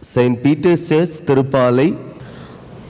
St. Peter's Church, Tirupalai.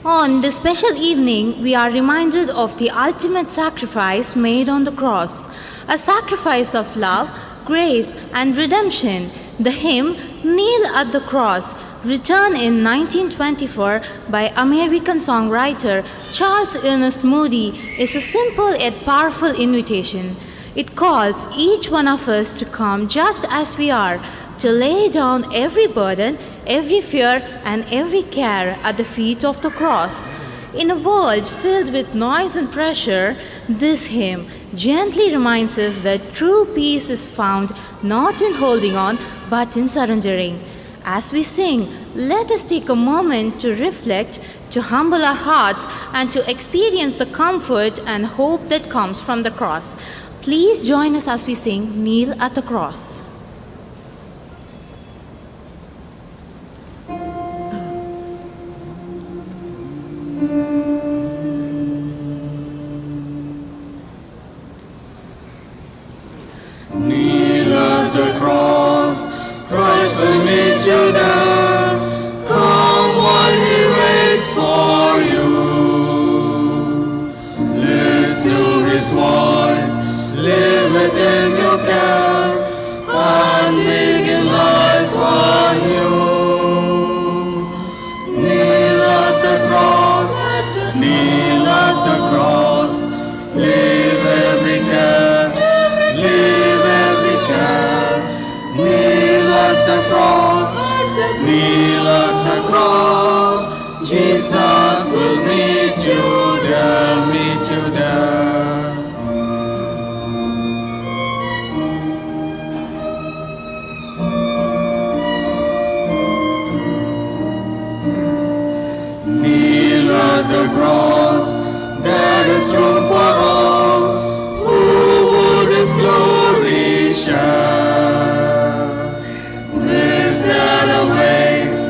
On this special evening, we are reminded of the ultimate sacrifice made on the cross, a sacrifice of love, grace, and redemption. The hymn, Kneel at the Cross, written in 1924 by American songwriter Charles Ernest Moody, is a simple yet powerful invitation. It calls each one of us to come just as we are, to lay down every burden, every fear, and every care at the feet of the cross. In a world filled with noise and pressure, this hymn gently reminds us that true peace is found not in holding on, but in surrendering. As we sing, let us take a moment to reflect, to humble our hearts, and to experience the comfort and hope that comes from the cross. Please join us as we sing, Kneel at the Cross. Kneel at the cross, Christ will meet you there. Come while He waits for you. Listen to His voice, live within your care, and begin life anew. Kneel at the cross, kneel at the cross, leave every care, leave every care. Kneel at the cross, kneel at the cross. Jesus will meet you there, meet you there. Kneel at the cross, there is room for all who would His glory share. This dead awaits,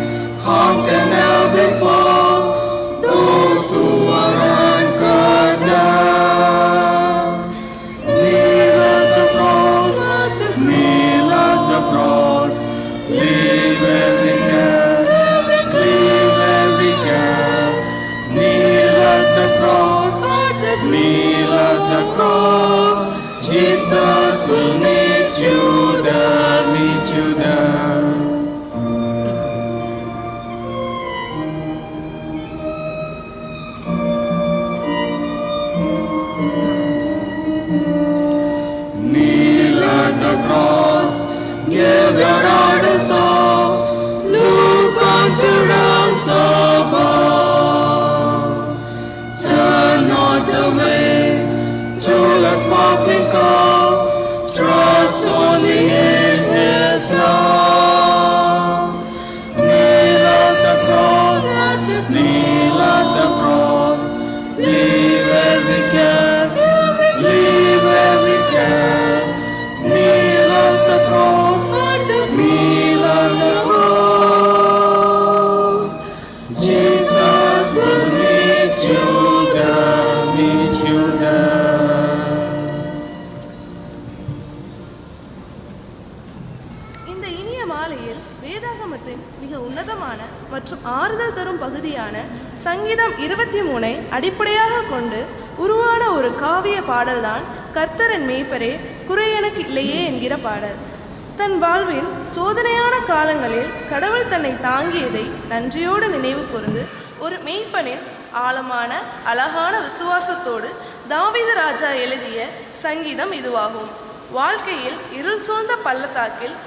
harm can never befall those who are anchored there. Kneel at the cross, kneel at the cross, leave every care, leave every care. Kneel at the cross, kneel at the cross. Jesus will meet you there, meet you there. Kneel at the cross, give your heart a song, look unto realms above. Turn not away to the sparkling cup, trust only in His love. Kneel at the cross, kneel at the cross, leave every care, leave every care. Kneel at the cross, kneel at the cross. Jesus will meet you there, meet you there. இந்த இனிய மாலையில் வேதாகமத்தின் மிக உன்னதமான மற்றும் ஆறுதல் தரும் பகுதியான சங்கீதம் 23 அடிப்படையாக கொண்டு உருவான ஒரு காவிய பாடல்தான் கர்த்தரின் மேய்ப்பரே குறை எனக்கு இல்லையே என்கிற பாடல். தன் வாழ்வின் சோதனையான காலங்களில் கடவுள் தன்னை தாங்கியதை நன்றியோடு நினைவு கூர்ந்து ஒரு மேய்ப்பனின் ஆழமான அழகான விசுவாசத்தோடு தாவீது ராஜா எழுதிய சங்கீதம் இதுவாகும். வாழ்க்கையில் இருள் சூழ்ந்த பள்ளத்தாக்கில்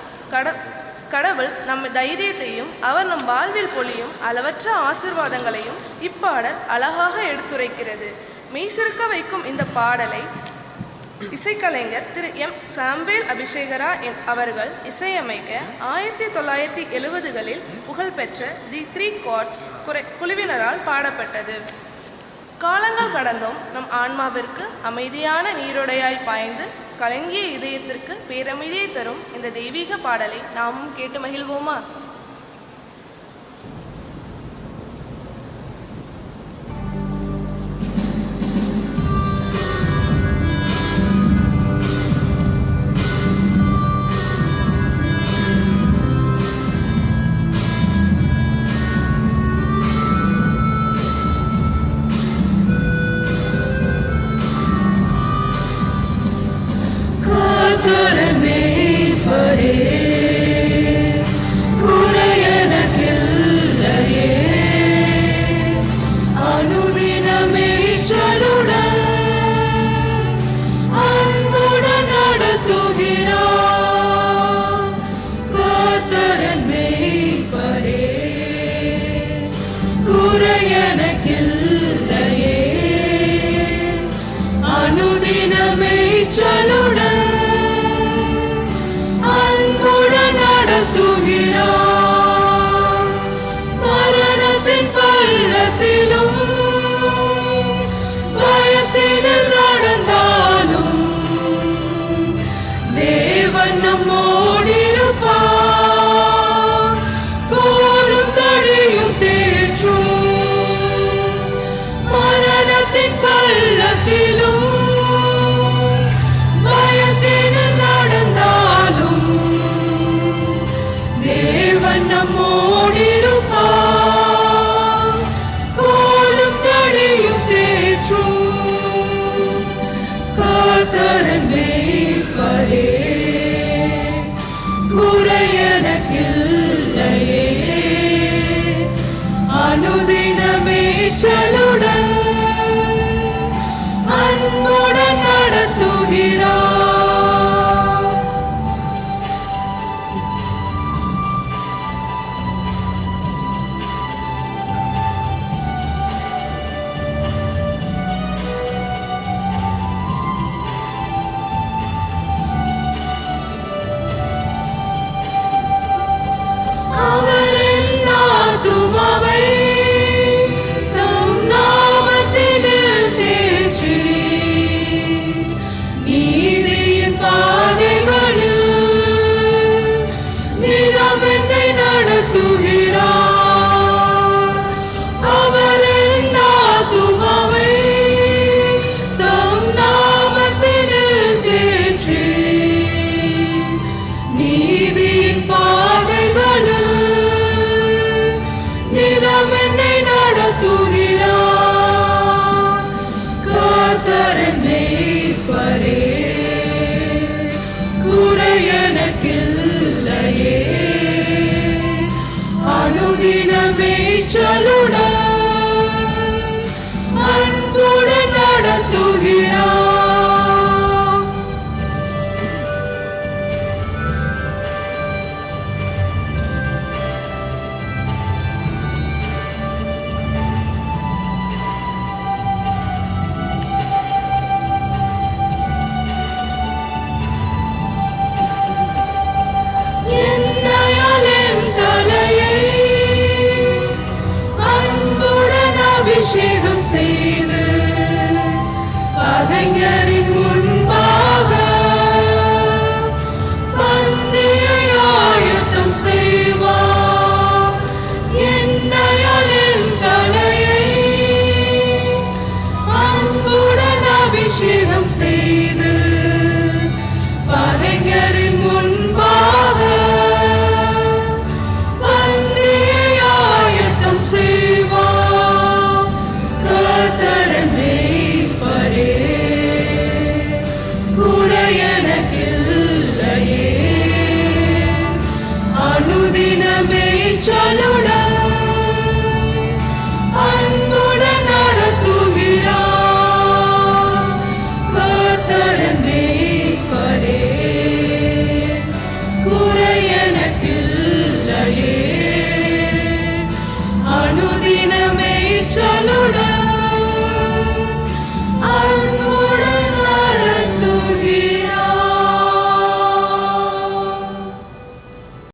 கடவுள் நம்ம தைரியத்தையும் அவர் நம் வாழ்வில் பொழியும் அளவற்ற ஆசீர்வாதங்களையும் இப்பாடல் அழகாக எடுத்துரைக்கிறது. மெய்சிருக்க வைக்கும் இந்த பாடலை இசைக்கலைஞர் திரு எம் சாம்பேல் அபிஷேகரா அவர்கள் இசையமைக்க 1970களில் புகழ்பெற்ற தி 3 Chords குழுவினரால் பாடப்பட்டது. காலங்கள் கடந்தும் நம் ஆன்மாவிற்கு அமைதியான நீரோடையாய் பாய்ந்து கலங்கிய இதயத்திற்கு பேரமைதியை தரும் இந்த தெய்வீக பாடலை நாமும் கேட்டு மகிழ்வோமா? அனுதினமே சலுடன் அன்புடன் நடத்துகிறார். எண்ணெயால் என் தலையை அன்புடன் அபிஷேகம்